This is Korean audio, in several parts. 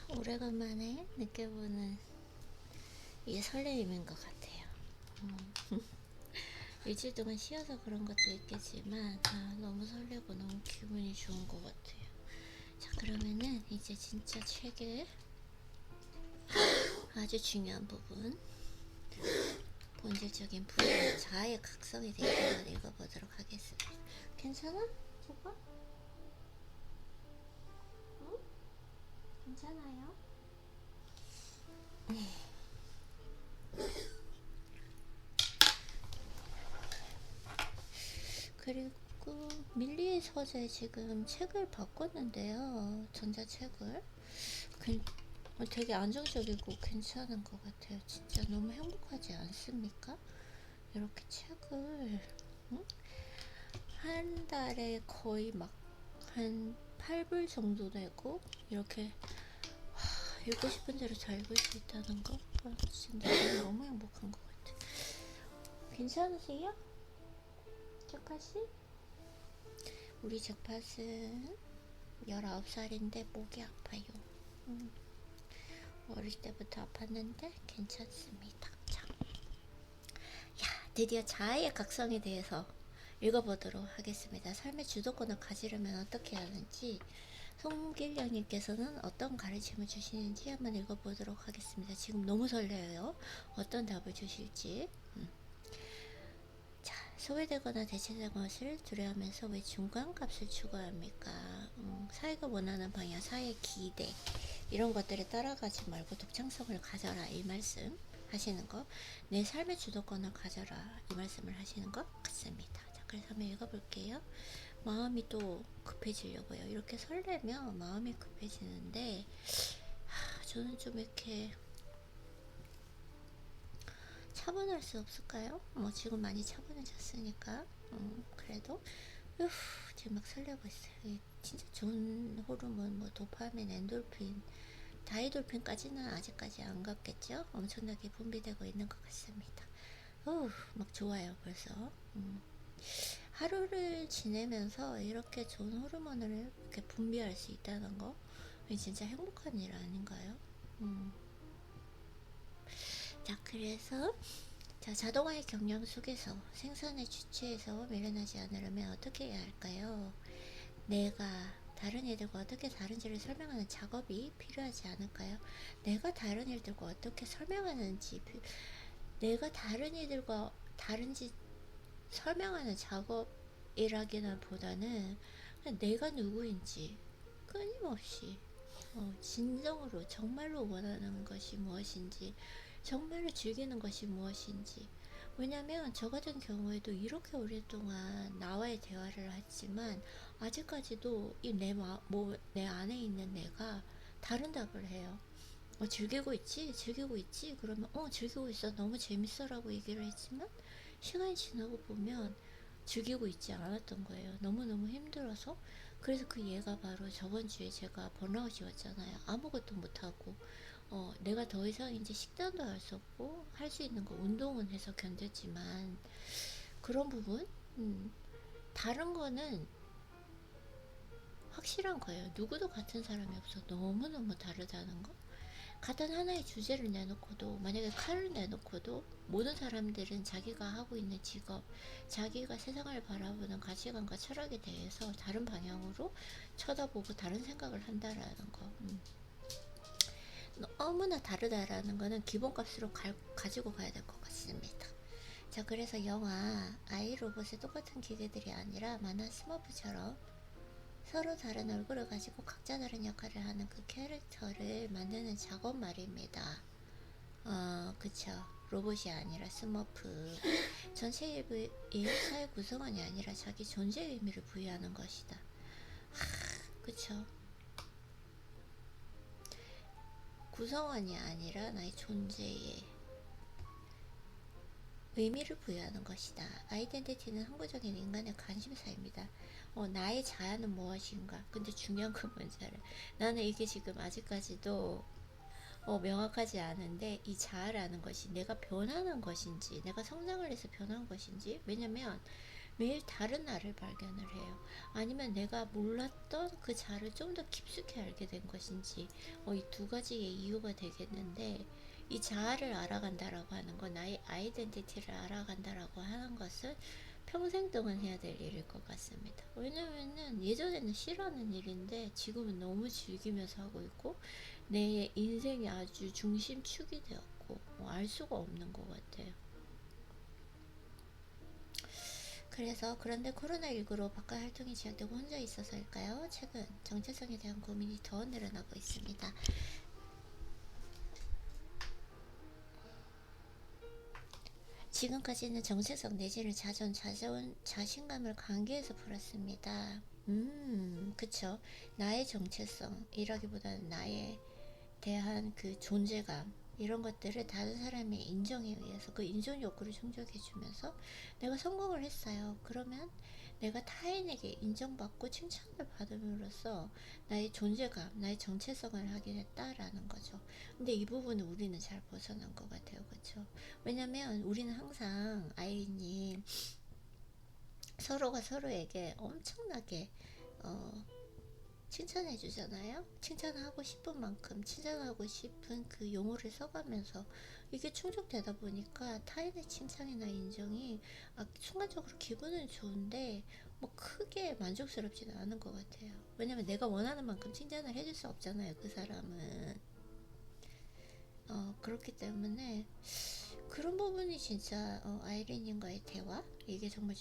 오래간만에 느껴보는 이게 설레임인 것 같아요. 일주일 동안 쉬어서 그런 것도 있겠지만 너무 설레고 너무 기분이 좋은 것 같아요. 자, 그러면은 이제 진짜 책의 아주 중요한 부분, 본질적인 부분, 자아의 각성에 대해서 읽어보도록 하겠습니다. 괜찮아? 저거? 응? 괜찮아요? 그리고 밀리의 서재 지금 책을 바꿨는데요. 전자책을. 되게 안정적이고 괜찮은 것 같아요. 진짜 너무 행복하지 않습니까? 이렇게 책을 응? 한 달에 거의 막 한 8불 정도 내고 이렇게 읽고 싶은 대로 잘 읽을 수 있다는 거 진짜 너무 행복한 것 같아요. 괜찮으세요? 잭팟이? 우리 잭팟은 19살인데 목이 아파요. 어릴 때부터 아팠는데 괜찮습니다. 자, 드디어 자아의 각성에 대해서 읽어보도록 하겠습니다. 삶의 주도권을 가지려면 어떻게 하는지 송길령님께서는 어떤 가르침을 주시는지 한번 읽어보도록 하겠습니다. 지금 너무 설레요. 어떤 답을 주실지. 자, 소외되거나 대체된 것을 두려워하면서 왜 중간값을 추구합니까? 사회가 원하는 방향, 사회의 기대 이런 것들에 따라가지 말고 독창성을 가져라 이 말씀 하시는 거, 내 삶의 주도권을 가져라 이 말씀을 하시는 것 같습니다. 자, 그래서 한번 읽어볼게요. 마음이 또 급해지려고요. 이렇게 설레면 마음이 급해지는데 저는 좀 이렇게 차분할 수 없을까요? 뭐 지금 많이 차분해졌으니까 그래도 지금 막 설레고 있어요. 진짜 좋은 호르몬, 뭐 도파민, 엔돌핀, 다이돌핀까지는 아직까지 안 갔겠죠? 엄청나게 분비되고 있는 것 같습니다. 막 좋아요 벌써. 하루를 지내면서 이렇게 좋은 호르몬을 이렇게 분비할 수 있다는 거 진짜 행복한 일 아닌가요? 자, 그래서 자동화의 경영 속에서 생산의 주체에서 밀려나지 않으려면 어떻게 해야 할까요? 내가 다른 이들과 어떻게 다른지를 설명하는 작업이 필요하지 않을까요? 내가 다른 이들과 어떻게 설명하는지, 내가 다른 이들과 다른지 설명하는 작업이라기는 보다는 내가 누구인지 끊임없이 진정으로 정말로 원하는 것이 무엇인지, 정말로 즐기는 것이 무엇인지. 왜냐면 저 같은 경우에도 이렇게 오랫동안 나와의 대화를 했지만 아직까지도 내 안에 있는 내가 다른 답을 해요. 즐기고 있지? 즐기고 있지? 그러면 즐기고 있어. 너무 재밌어 라고 얘기를 했지만 시간이 지나고 보면 즐기고 있지 않았던 거예요. 너무너무 힘들어서. 그래서 그 예가 바로 저번 주에 제가 번아웃이 왔잖아요. 아무것도 못하고 내가 더 이상 이제 식단도 할 수 없고 할 수 있는 거 운동은 해서 견뎠지만 그런 부분 다른 거는 확실한 거예요. 누구도 같은 사람이 없어. 너무너무 다르다는 거. 같은 하나의 주제를 내놓고도, 만약에 칼을 내놓고도 모든 사람들은 자기가 하고 있는 직업, 자기가 세상을 바라보는 가치관과 철학에 대해서 다른 방향으로 쳐다보고 다른 생각을 한다라는 거. 너무나 다르다라는 거는 기본값으로 가지고 가야 될 것 같습니다. 자, 그래서 영화 아이로봇의 똑같은 기계들이 아니라 만화 스머프처럼 서로 다른 얼굴을 가지고 각자 다른 역할을 하는 그 캐릭터를 만드는 작업 말입니다. 그쵸. 로봇이 아니라 스머프. 전체 일부인 사회 구성원이 아니라 자기 존재의 의미를 부여하는 것이다. 그쵸. 구성원이 아니라 나의 존재에 의미를 부여하는 것이다. 아이덴티티는 항구적인 인간의 관심사입니다. 나의 자아는 무엇인가. 근데 중요한 건 뭔지 알아요? 나는 이게 지금 아직까지도 명확하지 않은데 이 자아라는 것이 내가 변하는 것인지 내가 성장을 해서 변한 것인지. 왜냐면 매일 다른 나를 발견을 해요. 아니면 내가 몰랐던 그 자를 좀 더 깊숙이 알게 된 것인지, 이 두 가지의 이유가 되겠는데, 이 자아를 알아간다라고 하는 건, 나의 아이덴티티를 알아간다라고 하는 것은 평생 동안 해야 될 일일 것 같습니다. 왜냐면은 예전에는 싫어하는 일인데 지금은 너무 즐기면서 하고 있고, 내 인생이 아주 중심축이 되었고, 알 수가 없는 것 같아요. 그래서 그런데 코로나19로 바깥 활동이 제한되고 혼자 있어서일까요? 최근 정체성에 대한 고민이 더 늘어나고 있습니다. 지금까지는 정체성 내지는 자신감을 관계에서 풀었습니다. 그쵸. 나의 정체성이라기보다는 나에 대한 그 존재감, 이런 것들을 다른 사람의 인정에 의해서 그 인정 욕구를 충족해주면서 내가 성공을 했어요. 그러면 내가 타인에게 인정받고 칭찬을 받음으로써 나의 존재감, 나의 정체성을 확인했다라는 거죠. 근데 이 부분은 우리는 잘 벗어난 것 같아요. 그렇죠? 왜냐면 우리는 항상 아이님 서로가 서로에게 엄청나게 칭찬해 주잖아요. 칭찬하고 싶은 만큼 칭찬하고 싶은 그 용어를 써가면서 이게 충족되다 보니까 타인의 칭찬이나 인정이 순간적으로 기분은 좋은데 뭐 크게 만족스럽지는 않은 것 같아요. 왜냐면 내가 원하는 만큼 칭찬을 해줄 수 없잖아요. 그 사람은. 그렇기 때문에 그런 부분이 진짜 아이린님과의 대화, 이게 정말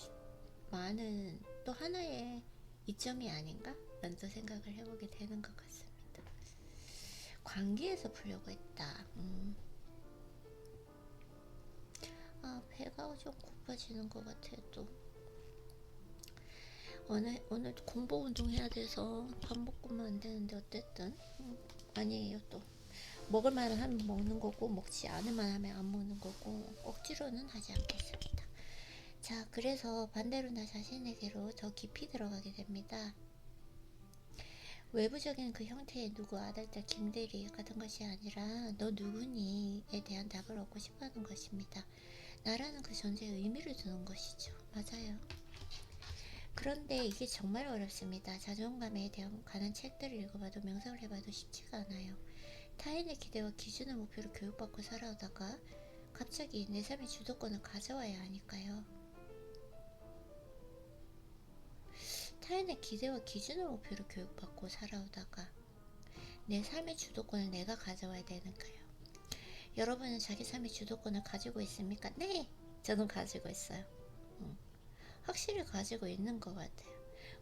많은 또 하나의 이점이 아닌가? 라는 또 생각을 해보게 되는 것 같습니다. 관계에서 풀려고 했다. 배가 좀 고파지는 것 같아요. 또 오늘 공복 운동 해야 돼서 밥 먹고만 안 되는데 어쨌든 아니에요. 또 먹을 만한 하면 먹는 거고, 먹지 않을 만하면 안 먹는 거고, 억지로는 하지 않겠습니다. 자, 그래서 반대로 나 자신에게로 더 깊이 들어가게 됩니다. 외부적인 그 형태의 누구, 아들, 딸, 김대리 같은 것이 아니라 너 누구니에 대한 답을 얻고 싶어하는 것입니다. 나라는 그 존재에 의미를 두는 것이죠. 맞아요. 그런데 이게 정말 어렵습니다. 자존감에 대한 관한 책들을 읽어봐도 명상을 해봐도 쉽지가 않아요. 타인의 기대와 기준을 목표로 교육받고 살아오다가 갑자기 내 삶의 주도권을 가져와야 하니까요. 타인의 기대와 기준을 목표로 교육받고 살아오다가 내 삶의 주도권을 내가 가져와야 되는가요? 여러분은 자기 삶의 주도권을 가지고 있습니까? 네! 저는 가지고 있어요. 확실히 가지고 있는 것 같아요.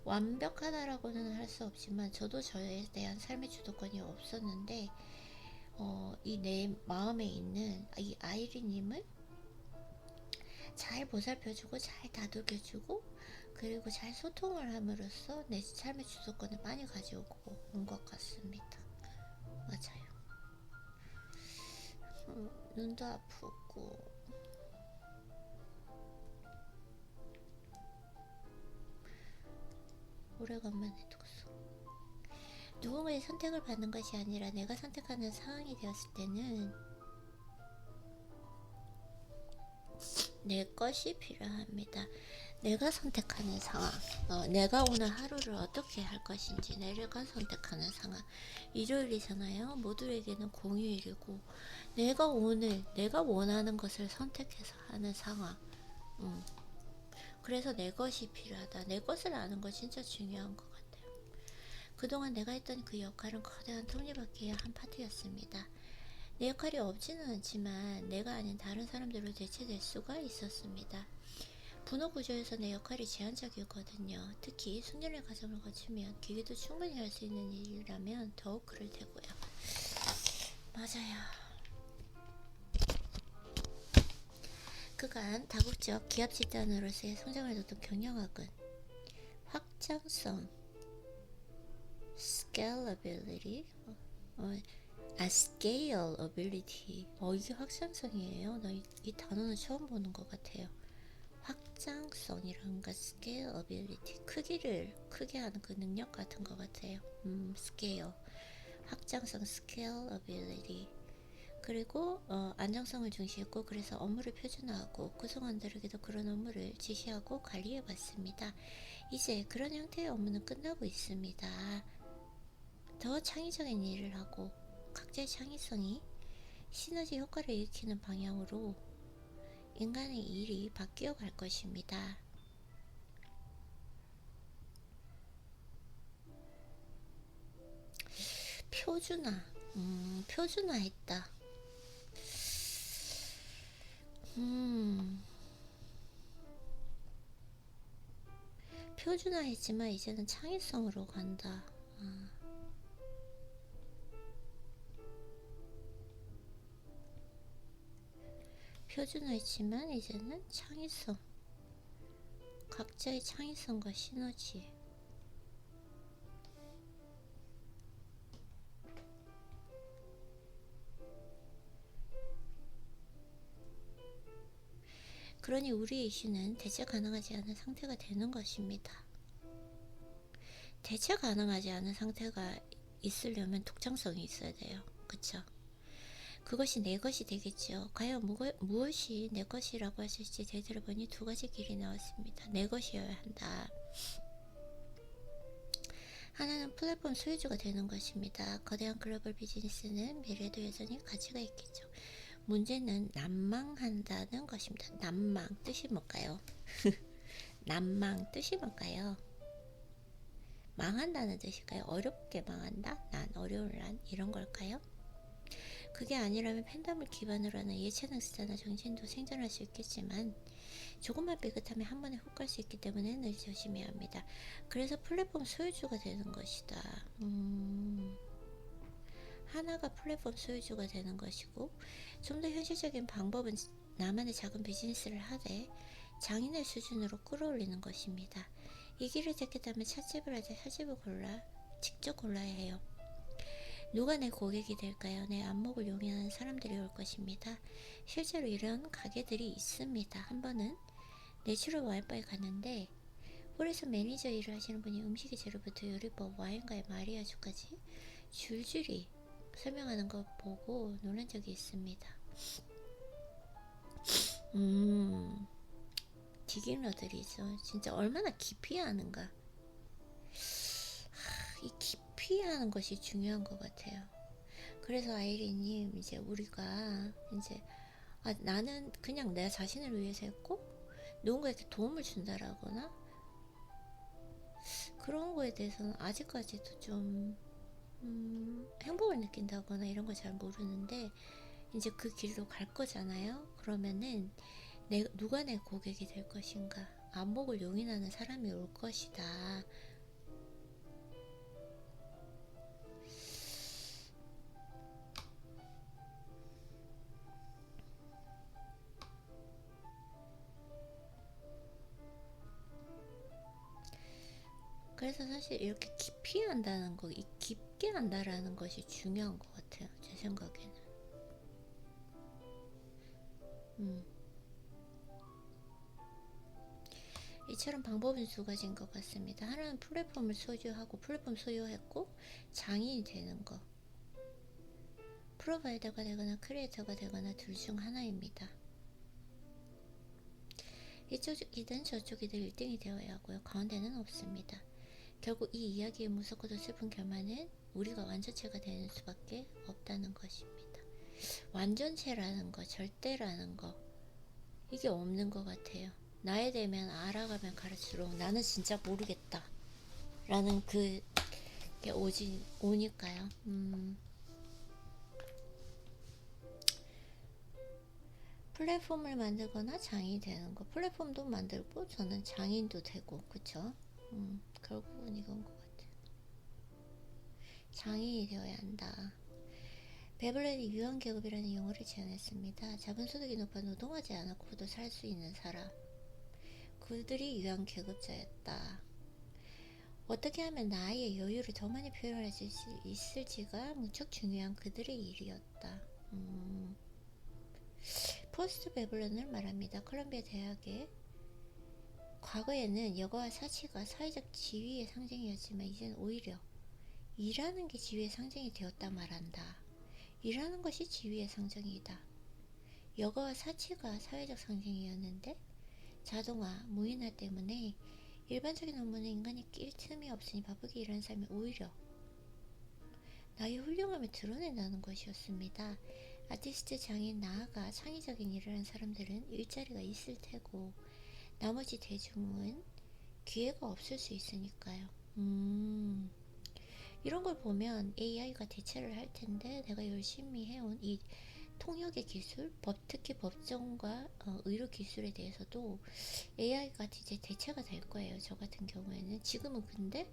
완벽하다라고는 할 수 없지만 저도 저에 대한 삶의 주도권이 없었는데 이 내 마음에 있는 이 아이리님을 잘 보살펴주고 잘 다독여주고 그리고 잘 소통을 함으로써 내 삶의 주도권을 많이 가지고 온 것 같습니다. 맞아요. 눈도 아프고 오래간만에 뒀어. 누군가의 선택을 받는 것이 아니라 내가 선택하는 상황이 되었을 때는 내 것이 필요합니다. 내가 선택하는 상황, 내가 오늘 하루를 어떻게 할 것인지 내가 선택하는 상황. 일요일이잖아요. 모두에게는 공휴일이고 내가 오늘 내가 원하는 것을 선택해서 하는 상황. 그래서 내 것이 필요하다. 내 것을 아는 거 진짜 중요한 것 같아요. 그동안 내가 했던 그 역할은 거대한 톱니바퀴의 한 파트였습니다. 내 역할이 없지는 않지만 내가 아닌 다른 사람들로 대체될 수가 있었습니다. 분호 구조에서 내 역할이 제한적이거든요. 특히 숙련의 과정을 거치면 기계도 충분히 할 수 있는 일이라면 더욱 그럴 테고요. 맞아요. 그간 다국적 기업 집단으로서의 성장을 뒀던 경영학은 확장성, scalability, scalability. 이게 확장성이에요. 나 이 단어는 처음 보는 것 같아요. 확장성이란가 scalability. 크기를 크게 하는 그 능력 같은 것 같아요. scale. 확장성 scalability. 그리고 안정성을 중시했고, 그래서 업무를 표준화하고 구성원들에게도 그런 업무를 지시하고 관리해 왔습니다. 이제 그런 형태의 업무는 끝나고 있습니다. 더 창의적인 일을 하고 각자의 창의성이 시너지 효과를 일으키는 방향으로 인간의 일이 바뀌어 갈 것입니다. 표준화, 표준화했다. 표준화했지만 이제는 창의성으로 간다. 표준화했지만 이제는 창의성, 각자의 창의성과 시너지. 그러니 우리의 이슈는 대체 가능하지 않은 상태가 되는 것입니다. 대체 가능하지 않은 상태가 있으려면 독창성이 있어야 돼요. 그쵸? 그것이 내 것이 되겠죠. 과연 무엇이 내 것이라고 하실지 되돌아보니 두 가지 길이 나왔습니다. 내 것이어야 한다. 하나는 플랫폼 소유주가 되는 것입니다. 거대한 글로벌 비즈니스는 미래에도 여전히 가치가 있겠죠. 문제는 난망한다는 것입니다. 난망 뜻이 뭘까요? 난망 뜻이 뭘까요? 망한다는 뜻일까요? 어렵게 망한다? 난 어려운 난 이런 걸까요? 그게 아니라면 팬덤을 기반으로 하는 예체능 스타나 정신도 생존할 수 있겠지만 조금만 삐끗하면 한 번에 훅 갈 수 있기 때문에 늘 조심해야 합니다. 그래서 플랫폼 소유주가 되는 것이다. 하나가 플랫폼 소유주가 되는 것이고, 좀 더 현실적인 방법은 나만의 작은 비즈니스를 하되 장인의 수준으로 끌어올리는 것입니다. 이 길을 택했다면 찻집을 하되 사집을 직접 골라야 해요. 누가 내 고객이 될까요? 내 안목을 용인하는 사람들이 올 것입니다. 실제로 이런 가게들이 있습니다. 한 번은 내추럴 와인바에 갔는데 홀에서 매니저 일을 하시는 분이 음식의 재료부터 요리법, 와인과의 마리아주까지 줄줄이 설명하는 거 보고 놀란 적이 있습니다. 비기너들이죠. 진짜 얼마나 깊이 하는가. 이 깊이 하는 것이 중요한 것 같아요. 그래서 아이리님, 이제 우리가 이제 나는 그냥 내 자신을 위해서 했고 누군가에게 도움을 준다라거나 그런 거에 대해서는 아직까지도 좀 행복을 느낀다거나 이런 걸 잘 모르는데, 이제 그 길로 갈 거잖아요. 그러면은 누가 내 고객이 될 것인가, 안목을 용인하는 사람이 올 것이다. 그래서 사실 이렇게 깊이 한다는 거, 깊게 한다라는 것이 중요한 것 같아요. 제 생각에는. 이처럼 방법은 두 가지인 것 같습니다. 하나는 플랫폼을 소유하고 플랫폼 소유했고 장인이 되는 거, 프로바이더가 되거나 크리에이터가 되거나 둘 중 하나입니다. 이쪽이든 저쪽이든 1등이 되어야 하고요. 가운데는 없습니다. 결국 이 이야기의 무섭고도 슬픈 결말은 우리가 완전체가 되는 수밖에 없다는 것입니다. 완전체라는 거, 절대라는 거, 이게 없는 것 같아요. 나에 대면 알아가면 갈수록 나는 진짜 모르겠다 라는 그게 오니까요. 플랫폼을 만들거나 장인이 되는 거, 플랫폼도 만들고 저는 장인도 되고, 그쵸? 결국은 이건 것 같아요. 장인이 되어야 한다. 베블렛이 유한계급이라는 용어를 제안했습니다. 작은 소득이 높아 노동하지 않고도 살 수 있는 사람, 그들이 유한계급자였다. 어떻게 하면 나의 여유를 더 많이 표현할 수 있을지가 무척 중요한 그들의 일이었다. 포스트 베블런을 말합니다. 콜롬비아 대학의 과거에는 여가와 사치가 사회적 지위의 상징이었지만 이제는 오히려 일하는 게 지위의 상징이 되었다 말한다. 일하는 것이 지위의 상징이다. 여가와 사치가 사회적 상징이었는데 자동화, 무인화 때문에 일반적인 업무는 인간이 낄 틈이 없으니 바쁘게 일하는 삶이 오히려 나의 훌륭함을 드러낸다는 것이었습니다. 아티스트, 장인, 나아가 창의적인 일을 한 사람들은 일자리가 있을 테고 나머지 대중은 기회가 없을 수 있으니까요. 이런 걸 보면 AI가 대체를 할 텐데 내가 열심히 해온 이 통역의 기술, 특히 법정과 의료 기술에 대해서도 AI가 이제 대체가 될 거예요. 저 같은 경우에는 지금은 근데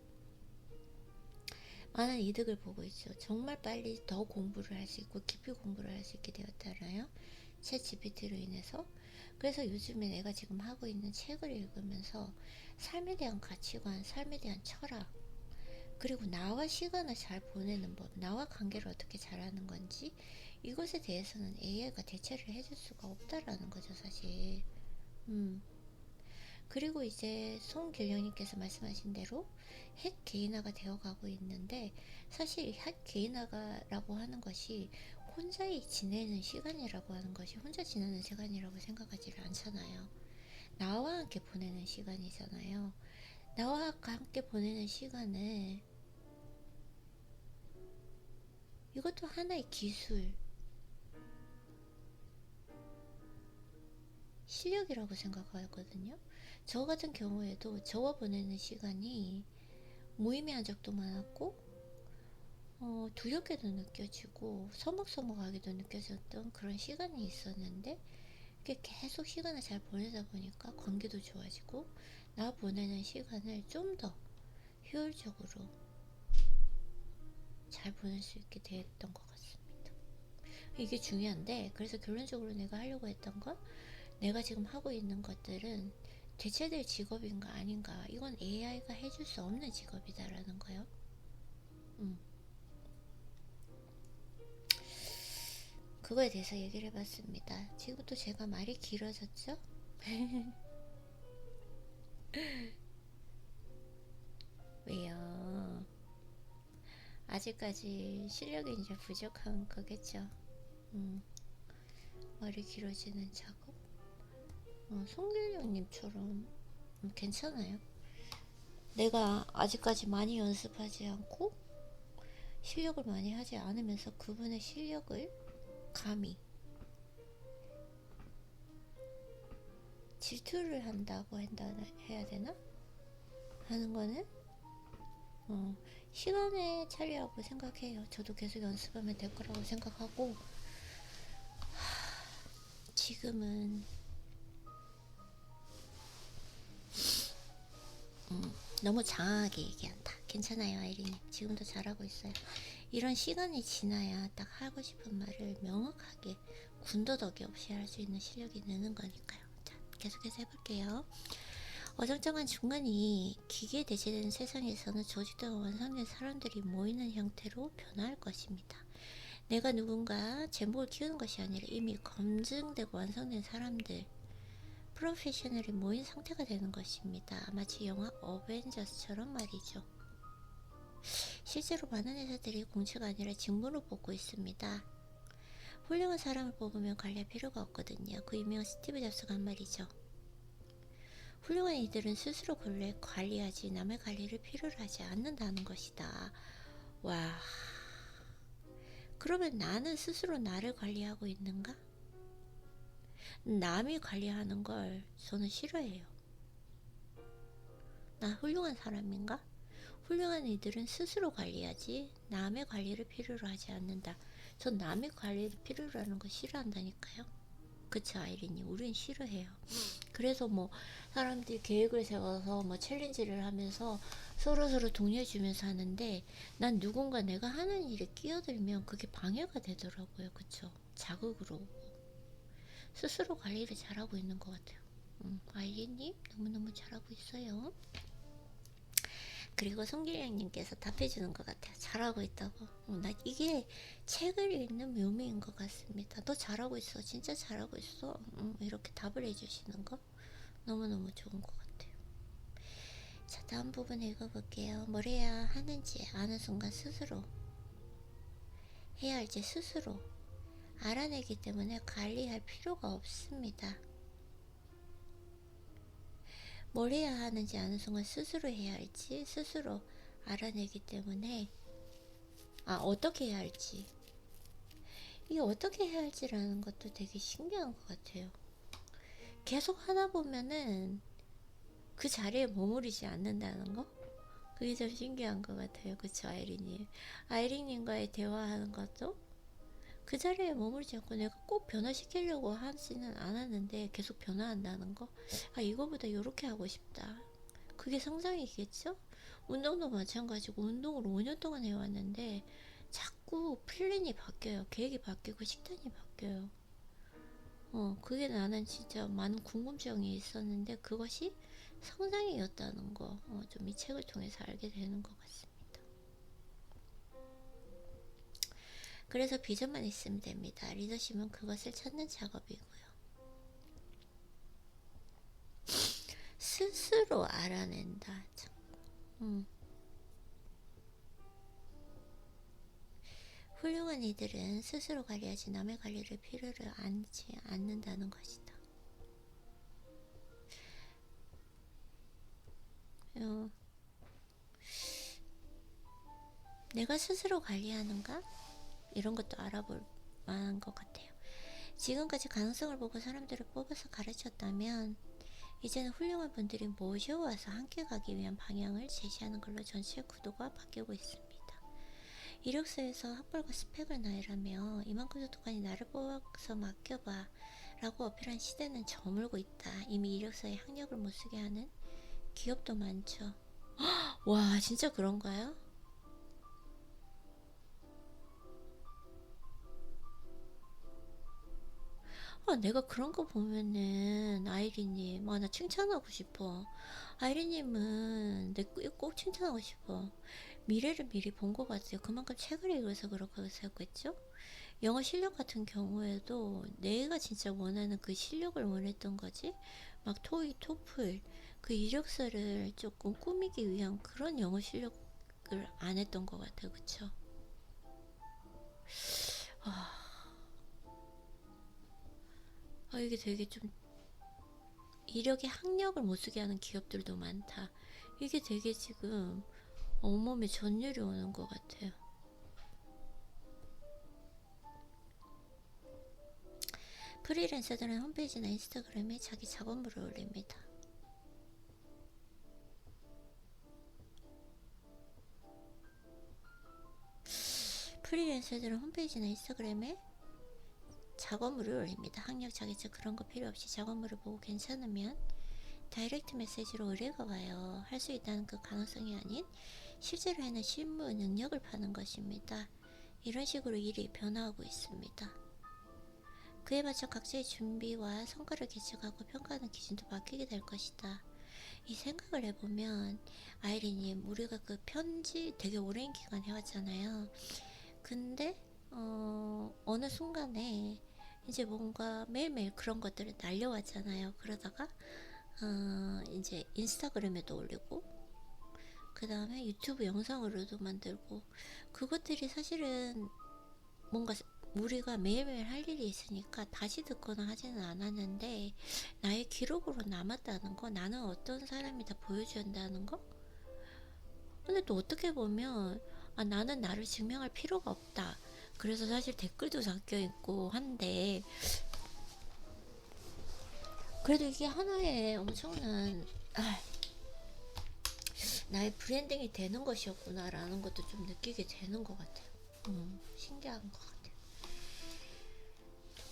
많은 이득을 보고 있죠. 정말 빨리 더 공부를 할 수 있고 깊이 공부를 할 수 있게 되었잖아요. 챗 GPT로 인해서. 그래서 요즘에 내가 지금 하고 있는 책을 읽으면서 삶에 대한 가치관, 삶에 대한 철학, 그리고 나와 시간을 잘 보내는 법, 나와 관계를 어떻게 잘하는 건지 이것에 대해서는 AI가 대체를 해줄 수가 없다라는 거죠, 사실. 그리고 이제 송길령님께서 말씀하신 대로 핵 개인화가 되어가고 있는데 사실 핵 개인화라고 하는 것이 혼자 지내는 시간이라고 하는 것이 혼자 지내는 시간이라고 생각하지를 않잖아요. 나와 함께 보내는 시간이잖아요. 나와 함께 보내는 시간을 이것도 하나의 기술, 실력이라고 생각하거든요. 저 같은 경우에도 저와 보내는 시간이 무의미한 적도 많았고 두렵게도 느껴지고 서먹서먹하게도 느껴졌던 그런 시간이 있었는데 계속 시간을 잘 보내다 보니까 관계도 좋아지고 나 보내는 시간을 좀 더 효율적으로 잘 보낼 수 있게 됐던 것 같습니다. 이게 중요한데 그래서 결론적으로 내가 하려고 했던 건 내가 지금 하고 있는 것들은 대체될 직업인가 아닌가, 이건 AI가 해줄 수 없는 직업이다라는 거요. 그거에 대해서 얘기를 해봤습니다. 지금 또 제가 말이 길어졌죠? 왜요? 아직까지 실력이 이제 부족한 거겠죠. 말이 길어지는 작업? 송길령님처럼 괜찮아요. 내가 아직까지 많이 연습하지 않고 실력을 많이 하지 않으면서 그분의 실력을 감히 질투를 한다고 해야 되나? 하는 거는 시간의 차이라고 생각해요. 저도 계속 연습하면 될 거라고 생각하고 지금은 너무 장하게 얘기한다. 괜찮아요, 아이린님. 지금도 잘하고 있어요. 이런 시간이 지나야 딱 하고 싶은 말을 명확하게 군더더기 없이 할 수 있는 실력이 느는 거니까요. 자, 계속해서 해볼게요. 어정쩡한 중간이 기계에 대체되는 세상에서는 조직되어 완성된 사람들이 모이는 형태로 변화할 것입니다. 내가 누군가 제목을 키우는 것이 아니라 이미 검증되고 완성된 사람들, 프로페셔널이 모인 상태가 되는 것입니다. 마치 영화 어벤져스처럼 말이죠. 실제로 많은 회사들이 공채가 아니라 직무로 뽑고 있습니다. 훌륭한 사람을 뽑으면 관리할 필요가 없거든요. 그 유명한 스티브 잡스가 한 말이죠. 훌륭한 이들은 스스로 관리하지 남의 관리를 필요로 하지 않는다는 것이다. 와, 그러면 나는 스스로 나를 관리하고 있는가? 남이 관리하는 걸 저는 싫어해요. 나 훌륭한 사람인가? 훌륭한 이들은 스스로 관리하지 남의 관리를 필요로 하지 않는다. 전 남의 관리를 필요로 하는 거 싫어한다니까요. 그쵸, 아이린님? 우린 싫어해요. 그래서 뭐 사람들이 계획을 세워서 뭐 챌린지를 하면서 서로서로 독려주면서 하는데 난 누군가 내가 하는 일에 끼어들면 그게 방해가 되더라고요. 그쵸? 자극으로 스스로 관리를 잘하고 있는 것 같아요. 아이린님 너무너무 잘하고 있어요. 그리고 송길영님께서 답해주는 것 같아요. 잘하고 있다고. 나 이게 책을 읽는 묘미인 것 같습니다. 너 잘하고 있어. 진짜 잘하고 있어. 이렇게 답을 해주시는 거 너무너무 좋은 것 같아요. 자, 다음 부분 읽어볼게요. 뭘 해야 하는지 아는 순간 스스로 해야 할지 스스로 알아내기 때문에 관리할 필요가 없습니다. 뭘 해야 하는지 아는 순간 스스로 해야 할지 스스로 알아내기 때문에 어떻게 해야 할지, 이게 어떻게 해야 할지라는 것도 되게 신기한 것 같아요. 계속 하다 보면은 그 자리에 머무르지 않는다는 거? 그게 좀 신기한 것 같아요. 그쵸, 아이린님? 아이린님과의 대화하는 것도 그 자리에 머물지 않고 내가 꼭 변화시키려고 하지는 않았는데 계속 변화한다는 거? 이거보다 요렇게 하고 싶다. 그게 성장이겠죠? 운동도 마찬가지고 운동을 5년 동안 해왔는데 자꾸 플랜이 바뀌어요. 계획이 바뀌고 식단이 바뀌어요. 그게 나는 진짜 많은 궁금증이 있었는데 그것이 성장이었다는 거, 좀 이 책을 통해서 알게 되는 것 같습니다. 그래서 비전만 있으면 됩니다. 리더십은 그것을 찾는 작업이고요. 스스로 알아낸다. 훌륭한 이들은 스스로 관리하지 남의 관리를 필요로 하지 않는다는 것이다. 내가 스스로 관리하는가? 이런 것도 알아볼 만한 것 같아요. 지금까지 가능성을 보고 사람들을 뽑아서 가르쳤다면 이제는 훌륭한 분들이 모셔와서 함께 가기 위한 방향을 제시하는 걸로 전체 구도가 바뀌고 있습니다. 이력서에서 학벌과 스펙을 나열하며 이만큼 독하니 나를 뽑아서 맡겨봐 라고 어필한 시대는 저물고 있다. 이미 이력서에 학력을 못쓰게 하는 기업도 많죠. 와, 진짜 그런가요? 내가 그런 거 보면은 아이리님, 나 칭찬하고 싶어. 아이리님은 내 꼭 칭찬하고 싶어. 미래를 미리 본 것 같아요. 그만큼 책을 읽어서 그렇게 생겼겠죠? 영어 실력 같은 경우에도 내가 진짜 원하는 그 실력을 원했던 거지. 막 토익, 토플 그 이력서를 조금 꾸미기 위한 그런 영어 실력을 안 했던 것 같아요. 그쵸? 이게 되게 좀 이력에 학력을 못 쓰게 하는 기업들도 많다. 이게 되게 지금 온몸에 전율이 오는 것 같아요. 프리랜서들은 홈페이지나 인스타그램에 자기 작업물을 올립니다. 프리랜서들은 홈페이지나 인스타그램에 작업물을 올립니다. 학력, 자기적 그런 거 필요 없이 작업물을 보고 괜찮으면 다이렉트 메시지로 의뢰가 와요. 할 수 있다는 그 가능성이 아닌 실제로 해낸 실무 능력을 파는 것입니다. 이런 식으로 일이 변화하고 있습니다. 그에 맞춰 각자의 준비와 성과를 계측하고 평가하는 기준도 바뀌게 될 것이다. 이 생각을 해보면 아이린님, 우리가 그 편지 되게 오랜 기간 해왔잖아요. 근데 어느 순간에 이제 뭔가 매일매일 그런 것들을 날려왔잖아요. 그러다가 이제 인스타그램에도 올리고 그 다음에 유튜브 영상으로도 만들고, 그것들이 사실은 뭔가 우리가 매일매일 할 일이 있으니까 다시 듣거나 하지는 않았는데 나의 기록으로 남았다는 거, 나는 어떤 사람이다 보여준다는 거. 근데 또 어떻게 보면 나는 나를 증명할 필요가 없다, 그래서 사실 댓글도 섞여있고 한데, 그래도 이게 하나의 엄청난 나의 브랜딩이 되는 것이었구나 라는 것도 좀 느끼게 되는 것 같아요. 신기한 것 같아요.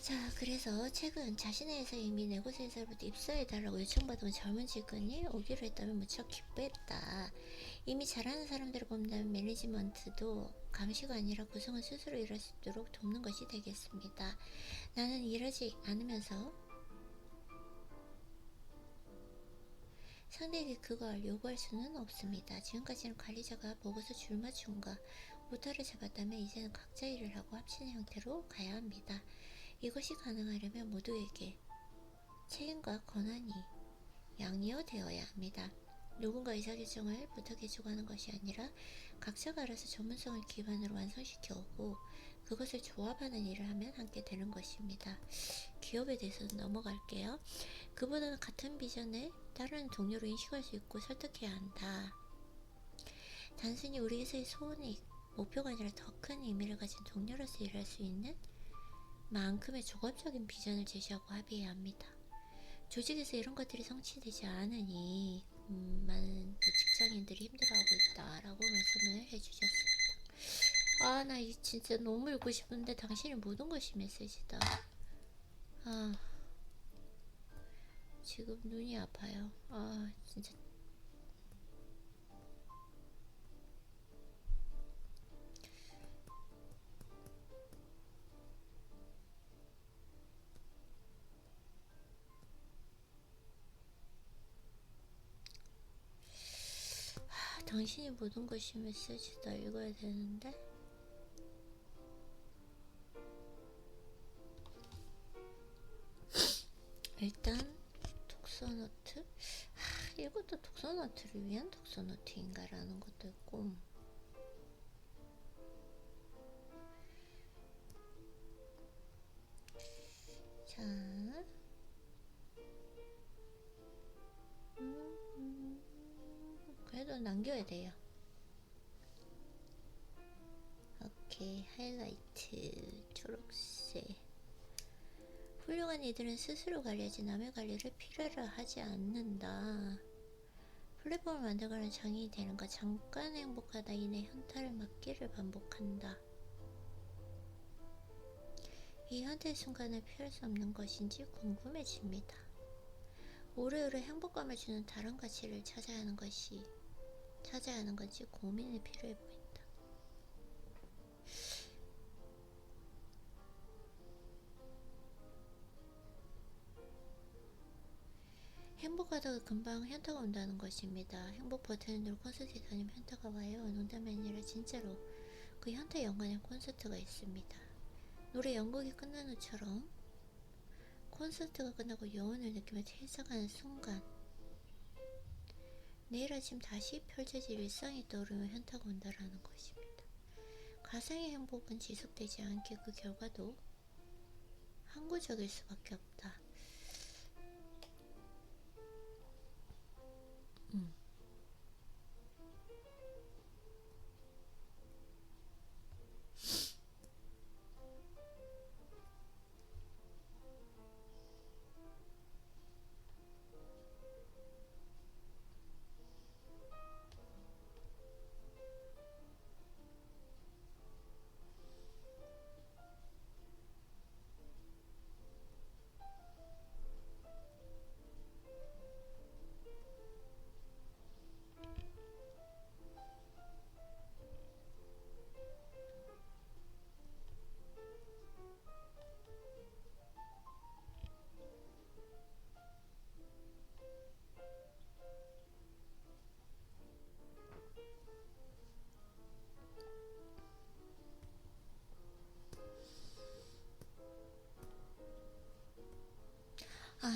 자, 그래서 최근 자신의 회사 이미 네 곳에서부터 입사해달라고 요청받은 젊은 직원이 오기로 했다면 무척 기뻐했다. 이미 잘하는 사람들을 본다면 매니지먼트도 감시가 아니라 구성은 스스로 일할 수 있도록 돕는 것이 되겠습니다. 나는 일하지 않으면서 상대에게 그걸 요구할 수는 없습니다. 지금까지는 관리자가 보고서 줄맞춤과 모터를 잡았다면 이제는 각자 일을 하고 합치는 형태로 가야 합니다. 이것이 가능하려면 모두에게 책임과 권한이 양리화되어야 합니다. 누군가 의사결정을 부탁해주고 하는 것이 아니라 각자가 알아서 전문성을 기반으로 완성시켜 오고 그것을 조합하는 일을 하면 함께 되는 것입니다. 기업에 대해서는 넘어갈게요. 그보다는 같은 비전을 다른 동료로 인식할 수 있고 설득해야 한다. 단순히 우리 회사의 소원이 목표가 아니라 더 큰 의미를 가진 동료로서 일할 수 있는 만큼의 조건적인 비전을 제시하고 합의해야 합니다. 조직에서 이런 것들이 성취되지 않으니 많은 그 직장인들이 힘들어하고 있다라고 말씀을 해주셨습니다. 아, 나 진짜 너무 읽고 싶은데 당신의 모든 것이 메시지다. 아, 지금 눈이 아파요. 아, 진짜. 당신이 모든 것이 메시지다 읽어야 되는데. 일단 독서노트. 이것도 독서노트를 위한 독서노트인가 라는 것도 있고, 자, 그래도 남겨야 돼요. 오케이, 하이라이트 초록색. 훌륭한 이들은 스스로 관리하지 남의 관리를 필요로 하지 않는다. 플랫폼을 만들거나 장인이 되는 것, 잠깐 행복하다 이내 현타를 맞기를 반복한다. 이 현타의 순간을 피할 수 없는 것인지 궁금해집니다. 오래오래 행복감을 주는 다른 가치를 찾아야 하는 건지 고민이 필요해 보인다. 행복하다가 금방 현타가 온다는 것입니다. 행복 버튼을 누르고 콘서트에 다니면 현타가 와요. 농담이 아니라 진짜로 그 현타에 연관된 콘서트가 있습니다. 노래 연곡이 끝난 후처럼 콘서트가 끝나고 여운을 느끼며 퇴장하는 순간, 내일 아침 다시 펼쳐질 일상이 떠오르며 현타가 온다라는 것입니다. 가상의 행복은 지속되지 않게 그 결과도 항구적일 수밖에 없다.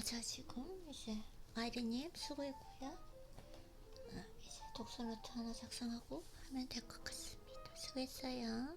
자, 지금 이제 아이리님 수고했고요. 이제 독서노트 하나 작성하고 하면 될 것 같습니다. 수고했어요.